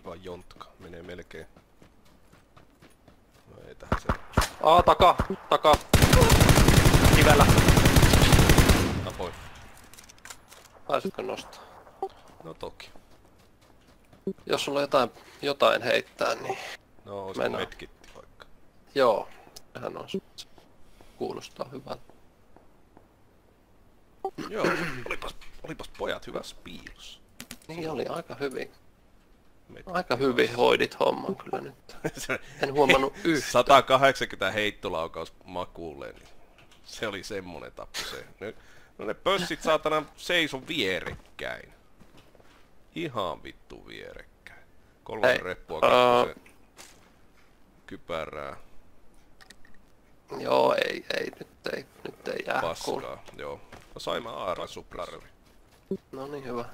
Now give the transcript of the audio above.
kiva jontka. Menee melkein. No ei tähän se. Taka. Kivellä. Tapoin. Pääsitkö nostaa? No toki. Jos sulla jotain heittää, niin... No olisiko medkitti vaikka? Joo. Sehän on. Kuulostaa hyvältä. Joo, olipas pojat hyvässä piilossa. Niin oli aika hyvin. Aika hyvin hoidit homman kyllä nyt. En huomannut yhtään. 180 heittolaukaus makuulle, niin se oli semmonen tappu se. No ne pössit saatana seiso vierekkäin. Ihan vittu vierekkäin. 3 reppua kakkosen kypärää. Joo, nyt ei jää. Paskaa, joo. No saimme AR-suppressori. No niin, hyvä.